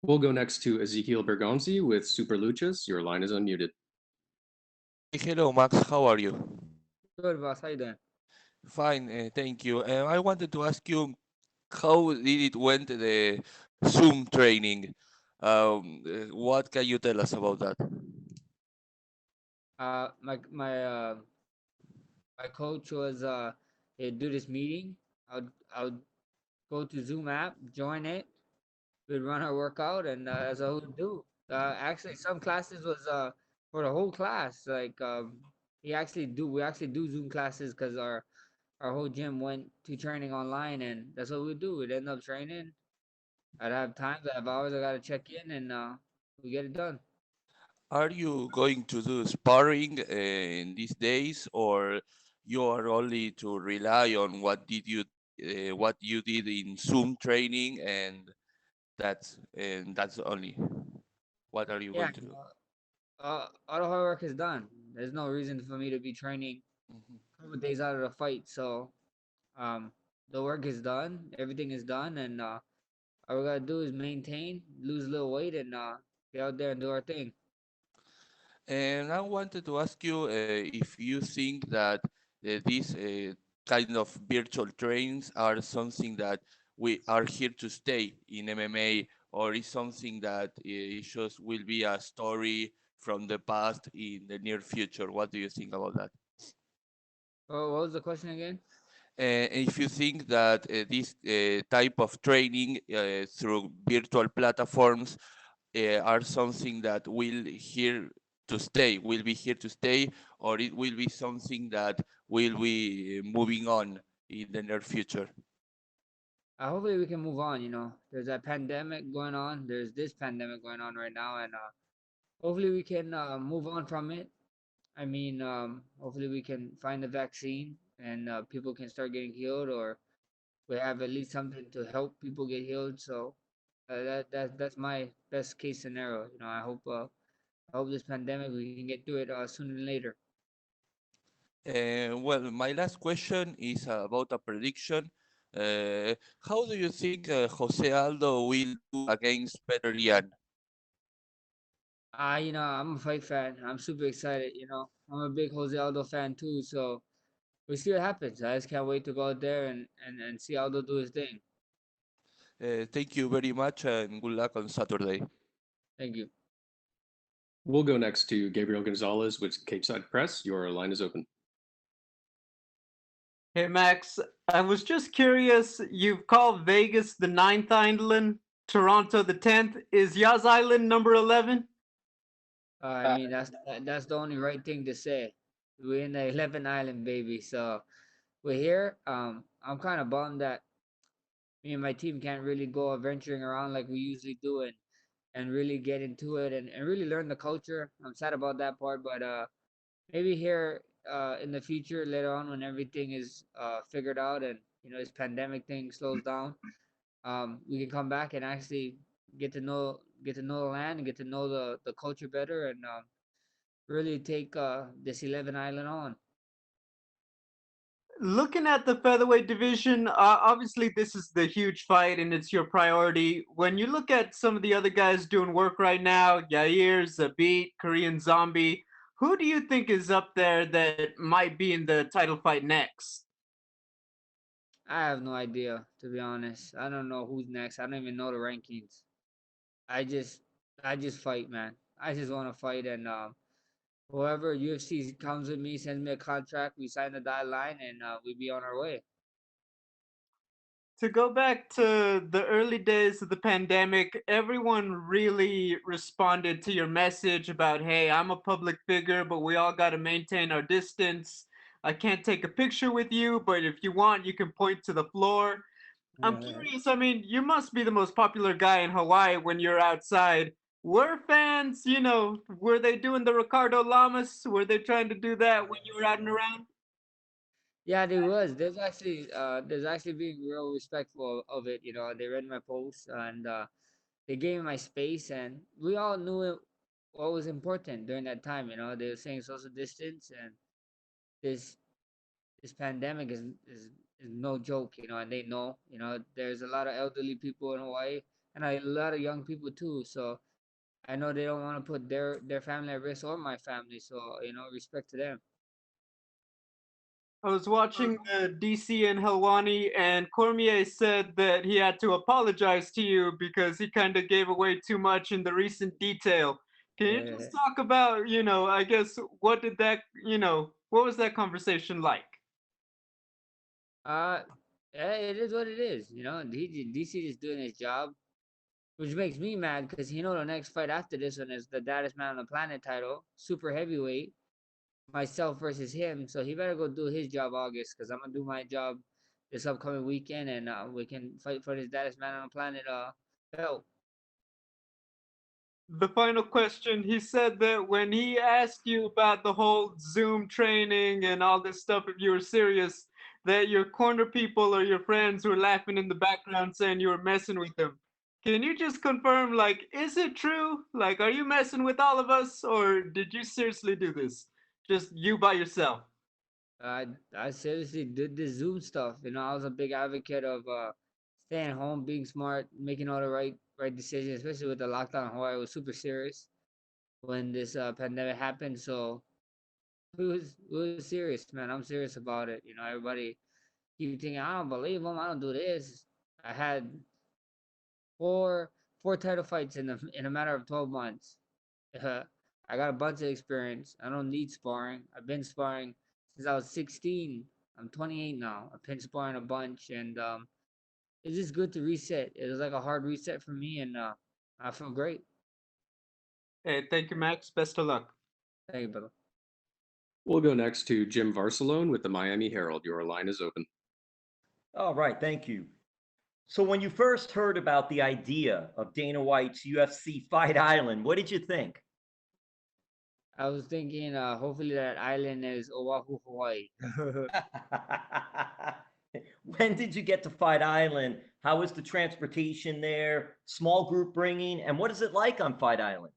We'll go next to Ezekiel Bergonzi with Super Luchas. Your line is unmuted. Hello, Max. How are you? Good, boss. How you doing? Fine, thank you. I wanted to ask you, how did it went the Zoom training? What can you tell us about that? My my coach was he'd do this meeting. I would go to Zoom app, join it. We'd run our workout, and that's all we'd do. Actually, some classes was for the whole class. Like we actually do Zoom classes because our whole gym went to training online, and that's what we do. We'd end up training. I'd have times, I have hours I gotta check in, and we get it done. Are you going to do sparring in these days, or you are only to rely on what you did in Zoom training, and that's only? What are you Yeah, going to do? all the hard work is done. There's no reason for me to be training Mhm. a couple days out of the fight. So, um, the work is done. Everything is done, and all we gotta do is maintain, lose a little weight, and get out there and do our thing. And I wanted to ask you if you think that these kind of virtual trains are something that we are here to stay in MMA, or is something that it just will be a story from the past in the near future. What do you think about that? Oh, what was the question again? If you think that this type of training through virtual platforms are something that will be here to stay, or it will be something that will be moving on in the near future. Hopefully we can move on. There's that pandemic going on. There's this pandemic going on right now, and hopefully we can move on from it. I mean, hopefully we can find a vaccine, and people can start getting healed, or we have at least something to help people get healed. So that's my best case scenario. I hope this pandemic we can get through it sooner than later. Well, my last question is about a prediction. How do you think Jose Aldo will do against Peter Yan? I'm a fight fan. I'm super excited. I'm a big Jose Aldo fan too. So we'll see what happens. I just can't wait to go out there and see Aldo do his thing. Thank you very much, and good luck on Saturday. Thank you. We'll go next to Gabriel Gonzalez with Capeside Press. Your line is open. Hey Max, I was just curious. You've called Vegas the ninth island, Toronto the 10th. Is Yas Island number 11? I mean that's the only right thing to say. We're in the 11th island, baby. So we're here. I'm kind of bummed that me and my team can't really go adventuring around like we usually do, and really get into it, and really learn the culture. I'm sad about that part, but maybe here in the future later on when everything is figured out, and this pandemic thing slows down, we can come back and actually get to know the land and get to know the culture better, and really take this 11 island on. Looking at the featherweight division, obviously this is the huge fight and it's your priority. When you look at some of the other guys doing work right now, Yair, Zabit, Korean Zombie, who do you think is up there that might be in the title fight next? I have no idea, to be honest. I don't know who's next. I don't even know the rankings. I just fight, man. I just want to fight, and whoever UFC comes with me, sends me a contract, we sign the dotted line, and we be on our way. To go back to the early days of the pandemic, everyone really responded to your message about, hey, I'm a public figure, but we all got to maintain our distance. I can't take a picture with you, but if you want, you can point to the floor. I'm curious, I mean, you must be the most popular guy in Hawaii when you're outside. Were fans, were they doing the Ricardo Lamas? Were they trying to do that when you were out and around? Yeah, there was. There's actually being real respectful of it. They read my post, and they gave me my space, and we all knew what was important during that time. They were saying social distance, and this this pandemic is no joke. And they know. There's a lot of elderly people in Hawaii. and a lot of young people too. So I know they don't want to put their family at risk or my family. So respect to them. I was watching DC and Helwani, and Cormier said that he had to apologize to you because he kind of gave away too much in the recent detail. Can you just talk about, I guess, what did that, what was that conversation like? Uh, it is what it is. DC is doing his job, which makes me mad because the next fight after this one is the baddest man on the planet title, super heavyweight, myself versus him. So he better go do his job August, because I'm gonna do my job this upcoming weekend, and we can fight for this baddest man on the planet belt. The final question, he said that when he asked you about the whole Zoom training and all this stuff, if you were serious, that your corner people or your friends were laughing in the background saying you were messing with them. Can you just confirm, like, is it true? Like, are you messing with all of us, or did you seriously do this? Just you by yourself? I seriously did this Zoom stuff. I was a big advocate of staying home, being smart, making all the right decisions, especially with the lockdown in Hawaii. It was super serious when this pandemic happened. So it was serious, man. I'm serious about it. Everybody keep thinking I don't believe them. I don't do this. I had four title fights in a matter of 12 months. I got a bunch of experience. I don't need sparring. I've been sparring since I was 16. I'm 28 now. I've been sparring a bunch, and it's just good to reset. It was like a hard reset for me, and I feel great. Hey, thank you, Max. Best of luck. Thank you, brother. We'll go next to Jim Varsalone with the Miami Herald. Your line is open. All right, thank you. So when you first heard about the idea of Dana White's UFC Fight Island, what did you think? I was thinking, hopefully that island is Oahu, Hawaii. When did you get to Fight Island? How was the transportation there? Small group bringing? And what is it like on Fight Island?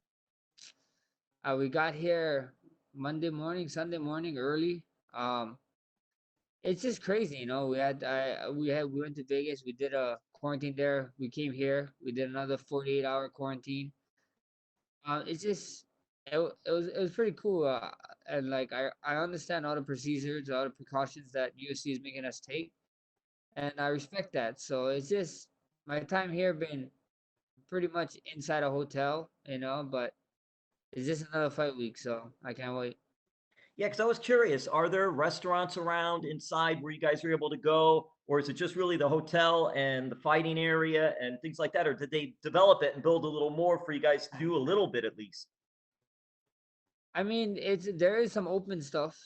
We got here Monday morning, Sunday morning, early. It's just crazy, we went to Vegas. We did a quarantine there. We came here. We did another 48-hour quarantine. It's just it was pretty cool. And like I understand all the procedures, all the precautions that UFC is making us take, and I respect that. So it's just my time here been pretty much inside a hotel, but it's just another fight week, so I can't wait. Yeah, because I was curious, are there restaurants around inside where you guys are able to go? Or is it just really the hotel and the fighting area and things like that? Or did they develop it and build a little more for you guys to do a little bit at least? I mean, there is some open stuff,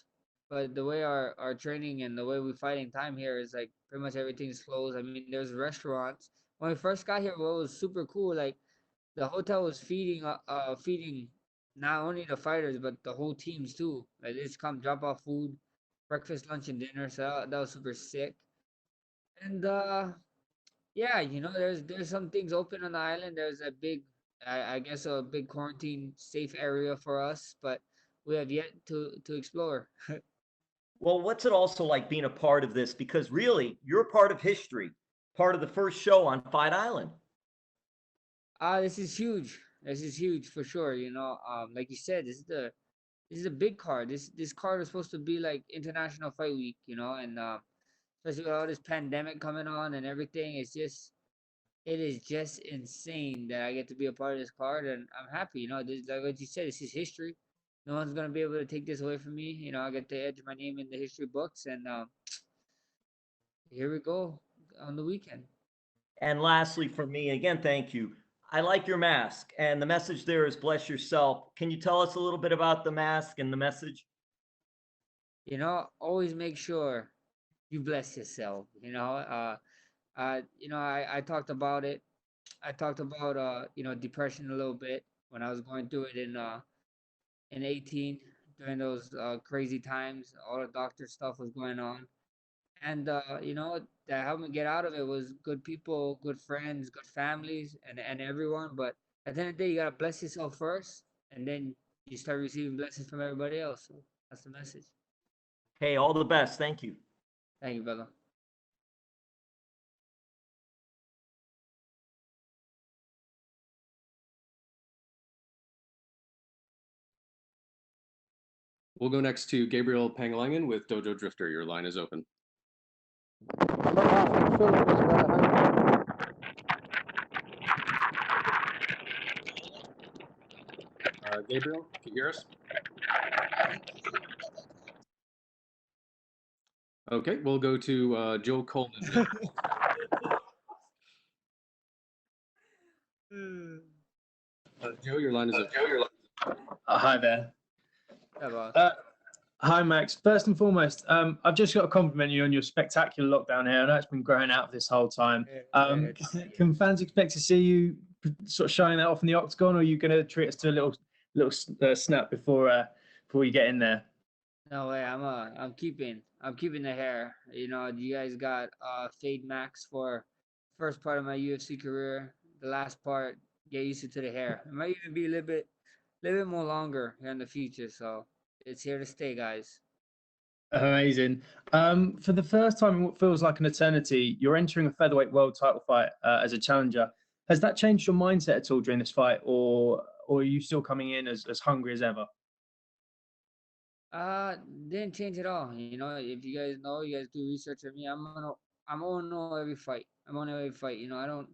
but the way our training and the way we fighting time here is like pretty much everything's closed. I mean, there's restaurants. When we first got here, what was super cool, like the hotel was feeding not only the fighters but the whole teams too. Like they just come drop off food, breakfast, lunch, and dinner. So that was super sick. And yeah, there's some things open on the island. There's a big, I guess, a big quarantine safe area for us, but we have yet to explore. Well, what's it also like being a part of this? Because really, you're part of history, part of the first show on Fight Island. This is huge. This is huge for sure. Like you said, this is a big card. This card is supposed to be like International Fight Week, and especially with all this pandemic coming on and everything, it is just insane that I get to be a part of this card, and I'm happy. This, like what you said, this is history. No one's gonna be able to take this away from me. I get to edge my name in the history books, and here we go on the weekend. And lastly, for me, again, thank you. I like your mask, and the message there is bless yourself. Can you tell us a little bit about the mask and the message? Always make sure you bless yourself. I talked about it. I talked about depression a little bit when I was going through it in 18 during those crazy times. All the doctor stuff was going on, and that helped me get out of it was good people, good friends, good families, and everyone. But at the end of the day, you gotta bless yourself first, and then you start receiving blessings from everybody else. So that's the message. Hey, all the best. Thank you. Thank you, brother. We'll go next to Gabriel Pangalangan with Dojo Drifter. Your line is open. Gabriel, can you hear us? Okay, we'll go to Joe Coleman. Joe, your line is open. Hi there. Yeah, boss. Hi, Max. First and foremost, I've just got to compliment you on your spectacular lockdown here. I know it's been growing out this whole time. Can fans expect to see you sort of showing that off in the octagon, or are you going to treat us to a little snap before you get in there? No way. I'm keeping the hair. You know, you guys got Fade Max for first part of my UFC career. The last part, get used to the hair. It might even be a little bit more longer here in the future. So it's here to stay, guys. Amazing. For the first time in what feels like an eternity, you're entering a featherweight world title fight as a challenger. Has that changed your mindset at all during this fight, or are you still coming in as hungry as ever? Didn't change at all. You know, if you guys know, you guys do research on me. I'm gonna know every fight. I'm on every fight. You know,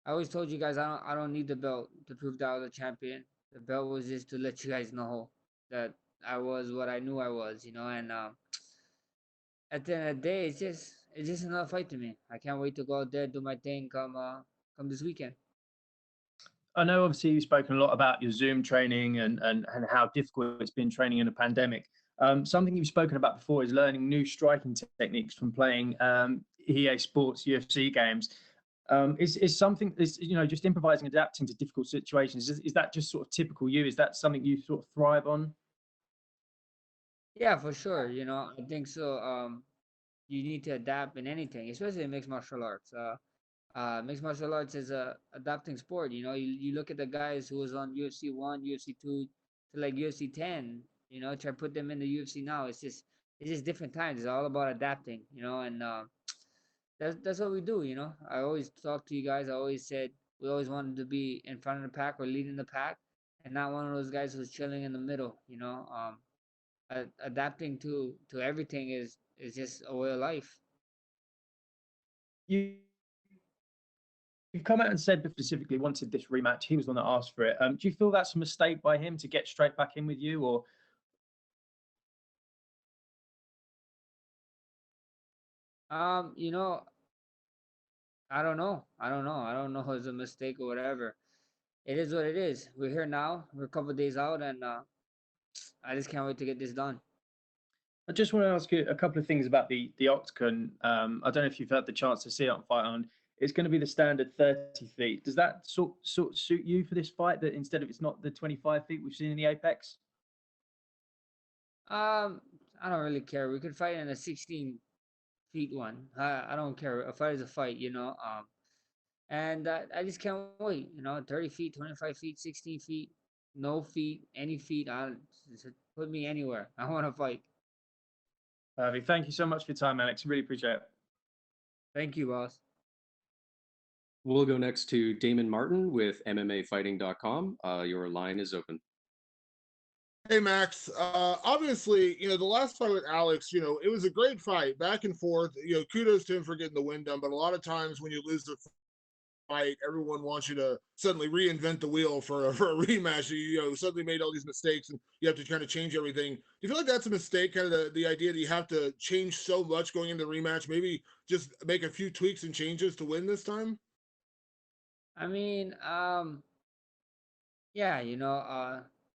I always told you guys I don't need the belt to prove that I was a champion. The belt was just to let you guys know that I was what I knew I was. You know, and at the end of the day, it's just another fight to me. I can't wait to go out there, do my thing, come this weekend. I know obviously you've spoken a lot about your Zoom training and how difficult it's been training in a pandemic. Something you've spoken about before is learning new striking techniques from playing EA Sports UFC games. Is something just improvising, adapting to difficult situations. Is that just sort of typical you? Is that something you sort of thrive on? Yeah, for sure. You know, I think so. You need to adapt in anything, especially in mixed martial arts. Mixed martial arts is a adapting sport. You know, you look at the guys who was on UFC 1, UFC 2 to like UFC 10. You know, try to put them in the UFC now. It's just different times. It's all about adapting. You know, and that's what we do. You know, I always talk to you guys. I always said we always wanted to be in front of the pack or leading the pack, and not one of those guys who's chilling in the middle. You know, adapting to everything is just a way of life. You've come out and said specifically wanted this rematch. He was the one that asked for it. Do you feel that's a mistake by him to get straight back in with you, or? You know, I don't know. I don't know. I don't know if it's a mistake or whatever. It is what it is. We're here now. We're a couple of days out, and I just can't wait to get this done. I just want to ask you a couple of things about the octagon. I don't know if you've had the chance to see it on Fight On. It's going to be the standard 30 feet. Does that sort suit you for this fight? That instead of it's not the 25 feet we've seen in the Apex? I don't really care. We could fight in a 16 feet one. I don't care. A fight is a fight, you know. And I just can't wait. You know, 30 feet, 25 feet, 16 feet, no feet, any feet. Just put me anywhere. I want to fight. Thank you so much for your time, Alex. Really appreciate it. Thank you, boss. We'll go next to Damon Martin with MMAfighting.com. Your line is open. Hey, Max. Obviously, the last fight with Alex, it was a great fight, back and forth. Kudos to him for getting the win done. But a lot of times when you lose the fight, everyone wants you to suddenly reinvent the wheel for a rematch. You suddenly made all these mistakes and you have to kind of change everything. Do you feel like that's a mistake, kind of the idea that you have to change so much going into the rematch? Maybe just make a few tweaks and changes to win this time? I mean, yeah,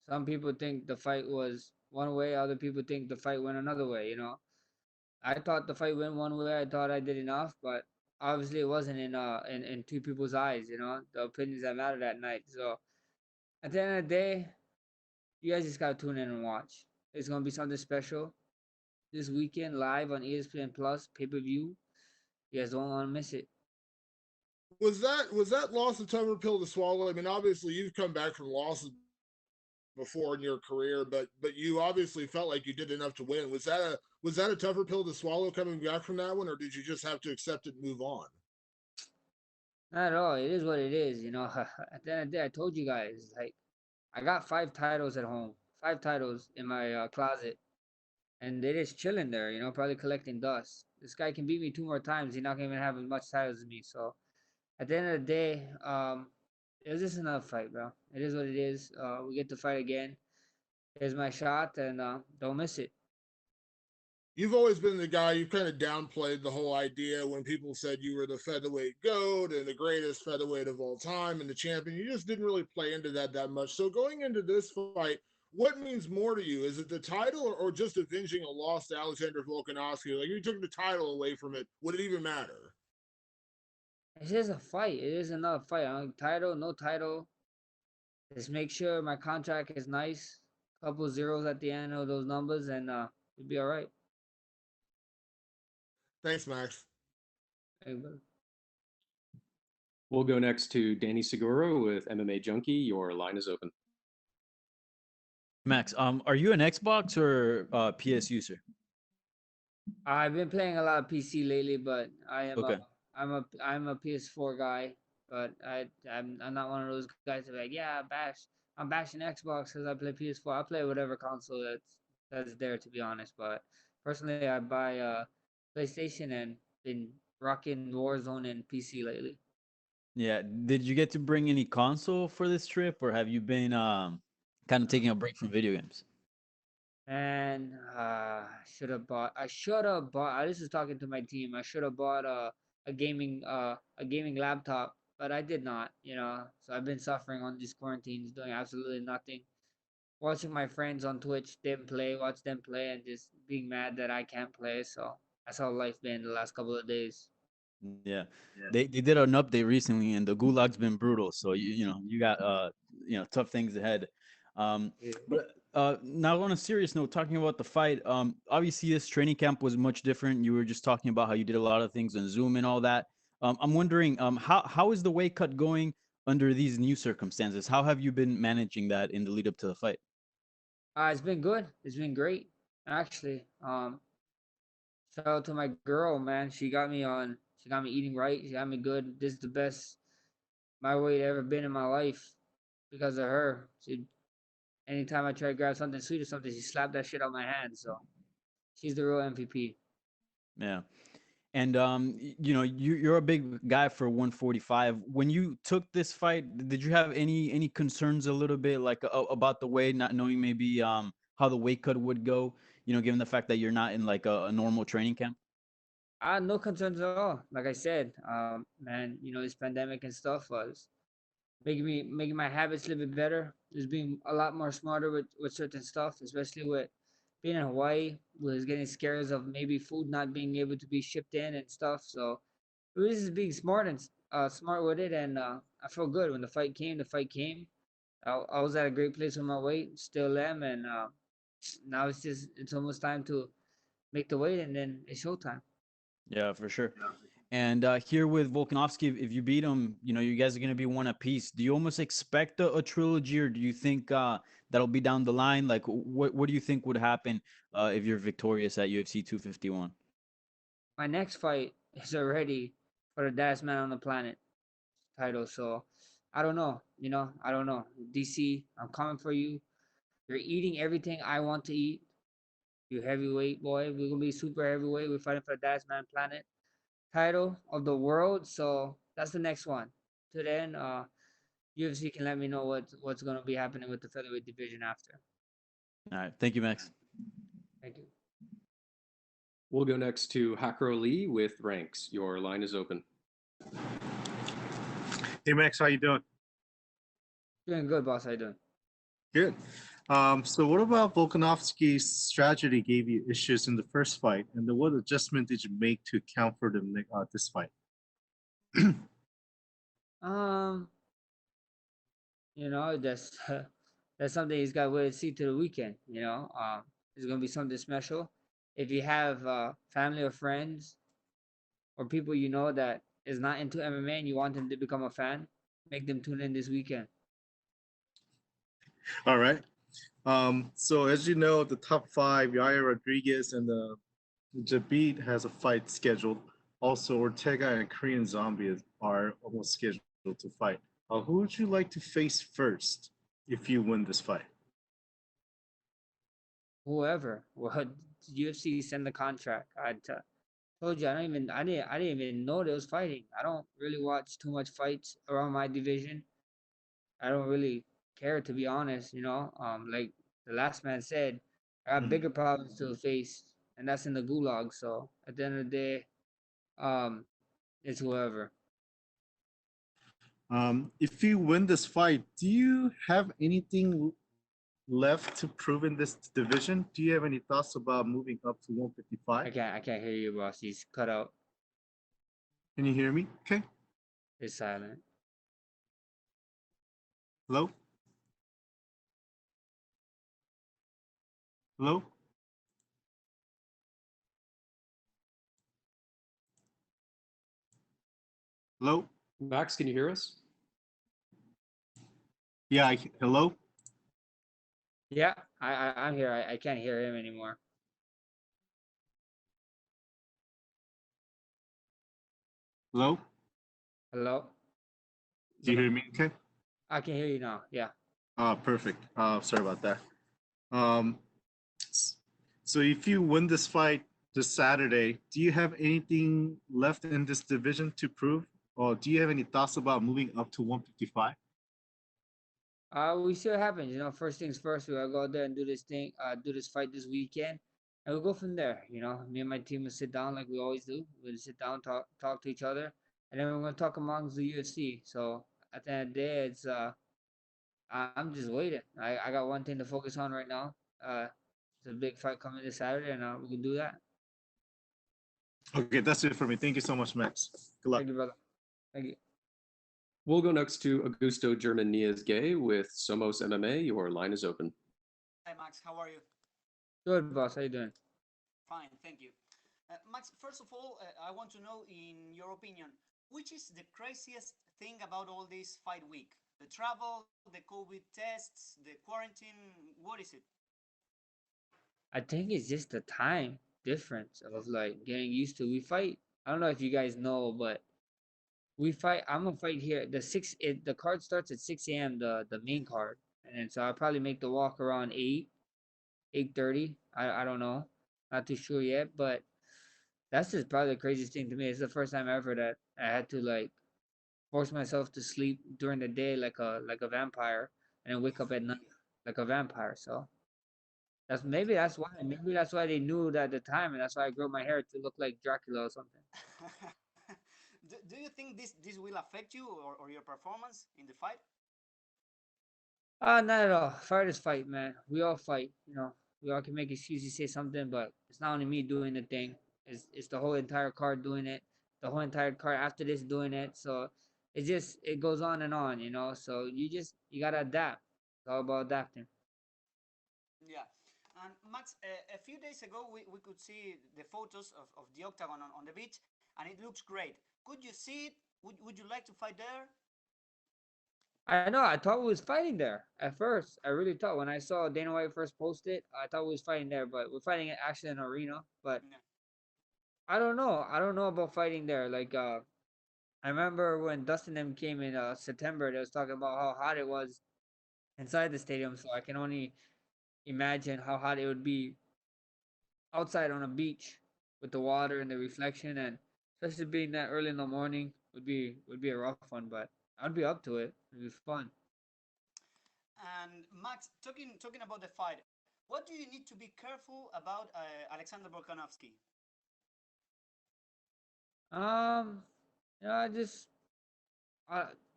some people think the fight was one way, other people think the fight went another way, I thought the fight went one way. I thought I did enough, but obviously it wasn't in two people's eyes, the opinions that mattered that night. So at the end of the day, you guys just gotta tune in and watch. It's gonna be something special this weekend live on ESPN Plus pay-per-view. You guys don't want to miss it. Was that loss a tougher pill to swallow? I mean, obviously you've come back from losses before in your career, but you obviously felt like you did enough to win. Was that a tougher pill to swallow coming back from that one, or did you just have to accept it and move on? Not at all. It is what it is, At the end of the day, I told you guys, like, I got 5 titles at home, 5 titles in my closet, and they're just chilling there, you know, probably collecting dust. This guy can beat me 2 more times. He's not gonna even have as much titles as me. So at the end of the day, it was just another fight, bro. It is what it is. We get to fight again. Here's my shot, and don't miss it. You've always been the guy, you've kind of downplayed the whole idea when people said you were the featherweight GOAT and the greatest featherweight of all time and the champion. You just didn't really play into that much. So going into this fight, what means more to you? Is it the title or just avenging a loss to Alexander Volkanovski? Like, you took the title away from it, would it even matter? It's just a fight. It is another fight. Title, no title. Just make sure my contract is nice. Couple zeros at the end of those numbers, and we'll be all right. Thanks, Max. Hey, brother. We'll go next to Danny Segura with MMA Junkie. Your line is open. Max, are you an Xbox or PS user? I've been playing a lot of PC lately, but Okay. I'm a PS4 guy. But I'm not one of those guys that are like, yeah, I'm bashing Xbox because I play PS4. I play whatever console that's there, to be honest. But personally, I buy PlayStation and been rocking Warzone and PC lately. Yeah. Did you get to bring any console for this trip, or have you been kind of taking a break from video games? And should have bought. I should have bought. This is talking to my team. I should have bought a gaming laptop, but I did not. You know, so I've been suffering on these quarantines, doing absolutely nothing. Watching my friends on Twitch watch them play, and just being mad that I can't play. So that's how life been the last couple of days. Yeah. They did an update recently, and the gulag's been brutal. So you got tough things ahead. Yeah. But now on a serious note, talking about the fight, obviously this training camp was much different. You were just talking about how you did a lot of things on Zoom and all that. I'm wondering, how is the weight cut going under these new circumstances? How have you been managing that in the lead up to the fight? It's been good. It's been great, actually. Shout out to my girl, man. She got me on. She got me eating right. She got me good. This is the best my weight ever been in my life because of her. Anytime I try to grab something sweet or something, she slapped that shit out my hand. So she's the real MVP. Yeah. And you're a big guy for 145. When you took this fight, did you have any concerns a little bit like about the weight, not knowing maybe how the weight cut would go, given the fact that you're not in like a normal training camp? I had no concerns at all. Like I said, man, this pandemic and stuff was making my habits a little bit better. Just being a lot more smarter with certain stuff, especially with being in Hawaii, was getting scares of maybe food not being able to be shipped in and stuff. So it was just being smart and smart with it, and I felt good when the fight came. The fight came. I was at a great place with my weight, still am, and now it's almost time to make the weight, and then it's showtime. Yeah, for sure. And here with Volkanovski, if you beat him, you guys are going to be one apiece. Do you almost expect a trilogy, or do you think that'll be down the line? Like, what do you think would happen if you're victorious at UFC 251? My next fight is already for the baddest man on the planet title. So I don't know. I don't know. DC, I'm coming for you. You're eating everything I want to eat. You heavyweight boy. We're gonna be super heavyweight. We're fighting for the baddest man planet title of the world. So that's the next one. To then, UFC can let me know what's gonna be happening with the featherweight division after. All right. Thank you, Max. Thank you. We'll go next to Hakro Lee with Ranks. Your line is open. Hey Max, how you doing? Doing good, boss. How you doing? Good. So what about Volkanovski's strategy gave you issues in the first fight, and then what adjustment did you make to account for this fight? Um, that's that's something he's got to wait and see to the weekend. It's gonna be something special. If you have family or friends or people that is not into MMA and you want them to become a fan, make them tune in this weekend. All right. So as you know, the top five, Yair Rodriguez and Jabit has a fight scheduled. Also, Ortega and Korean Zombie are almost scheduled to fight. Who would you like to face first if you win this fight? whoever. Well, UFC send the contract. Told you I didn't even know they was fighting. I don't really watch too much fights around my division. I don't really care, to be honest. Like the last man said, I have Mhm. bigger problems to face, and that's in the gulag. So at the end of the day, um, it's whoever. If you win this fight, do you have anything left to prove in this division? Do you have any thoughts about moving up to 155? I can't hear you, boss. He's cut out. Can you hear me? Okay. It's silent. Hello? Hello? Hello? Max, can you hear us? Yeah, hello? Yeah, I'm here. I can't hear him anymore. Hello? Hello? Do you hear me? Okay. I can hear you now. Yeah. Perfect. Sorry about that. Um, so if you win this fight this Saturday, do you have anything left in this division to prove? Or do you have any thoughts about moving up to 155? We see what happens. First things first. We gotta go out there and do this thing. Do this fight this weekend, and we'll go from there. Me and my team will sit down like we always do. We'll sit down, talk to each other, and then we're gonna talk amongst the UFC. So at the end of the day, I'm just waiting. I got one thing to focus on right now. It's a big fight coming this Saturday, and we can do that. Okay, that's it for me. Thank you so much, Max. Good luck. Thank you, brother. Thank you. We'll go next to Augusto German Niaz Gay with Somos MMA. Your line is open. Hi, Max. How are you? Good, boss. How you doing? Fine, thank you. Max, first of all, I want to know, in your opinion, which is the craziest thing about all this fight week? The travel, the COVID tests, the quarantine, what is it? I think it's just the time difference of like getting used to. We fight. I don't know if you guys know, but we fight. I'm gonna fight here. The card starts at 6 a.m. The main card, and then so I probably make the walk around 8:30. I don't know, not too sure yet, but that's just probably the craziest thing to me. It's the first time ever that I had to like force myself to sleep during the day like a vampire, and then wake up at night like a vampire. So that's why they knew that at the time, and that's why I grew my hair to look like Dracula or something. Do you think this will affect you or your performance in the fight? Not at all. Fight is fight, man. We all fight. We all can make excuses, say something, but it's not only me doing the thing. It's the whole entire card doing it. The whole entire card after this doing it. So it goes on and on. So you gotta adapt. It's all about adapting. Yeah. And Max, a few days ago, we could see the photos of the octagon on the beach, and it looks great. Could you see it? Would you like to fight there? I know. I thought we was fighting there at first. I really thought when I saw Dana White first post it, I thought we was fighting there, but we're fighting it actually in an arena. But Yeah. I don't know. I don't know about fighting there. Like I remember when Dustin M came in September, they was talking about how hot it was inside the stadium. So I can only imagine how hot it would be outside on a beach with the water and the reflection, and especially being that early in the morning would be a rough one. But I'd be up to it. It'd be fun. And Max, talking about the fight, what do you need to be careful about Alexander Volkanovski? Um, I just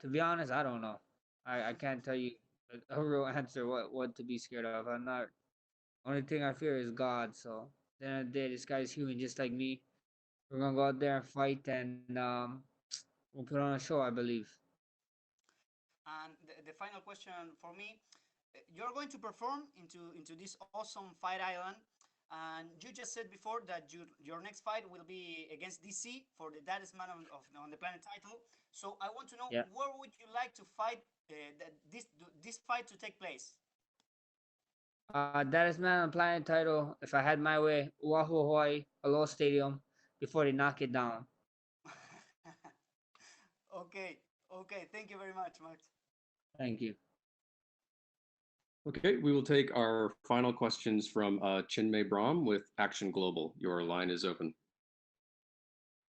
to be honest, I don't know. I can't tell you a real answer what to be scared of. I'm not. Only thing I fear is God. So then the day, this guy's human just like me. We're gonna go out there and fight, and we'll put on a show, I believe. And the final question for me, you're going to perform into this awesome fight island, and you just said before that your next fight will be against DC for the Baddest Man on the Planet title. So I want to know, Yeah. where would you like to fight, this fight to take place? That is man on planet title. If I had my way, Oahu, Hawaii, Aloha Stadium, before they knock it down. Okay, okay. Thank you very much, Max. Thank you. Okay, we will take our final questions from Chinmay Brahm with Action Global. Your line is open.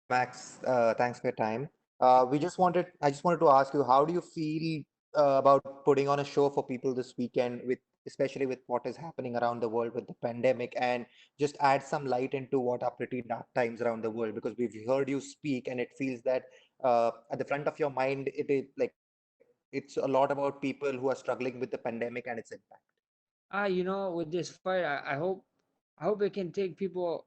Max, thanks for your time. I just wanted to ask you, how do you feel about putting on a show for people this weekend, with especially with what is happening around the world with the pandemic, and just add some light into what are pretty dark times around the world? Because we've heard you speak, and it feels that at the front of your mind, it is like it's a lot about people who are struggling with the pandemic and its impact. With this fight, I hope it can take people,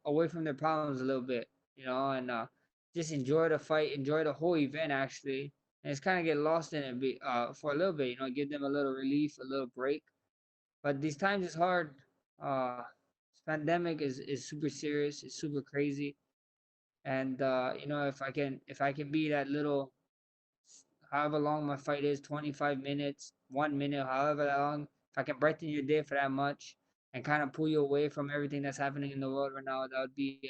away from their problems a little bit, and just enjoy the fight, enjoy the whole event actually, and just kind of get lost in it for a little bit, give them a little relief, a little break. But these times is hard. This pandemic is super serious, it's super crazy, and if I can be that little, however long my fight is, 25 minutes, 1 minute, however long, if I can brighten your day for that much and kind of pull you away from everything that's happening in the world right now, that would be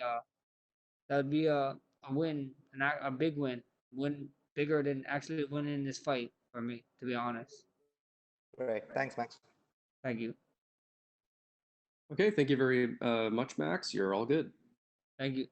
a win, a big win bigger than actually winning this fight for me, to be honest. Right. Thanks, Max. Thank you. Okay, thank you very much, Max. You're all good. Thank you.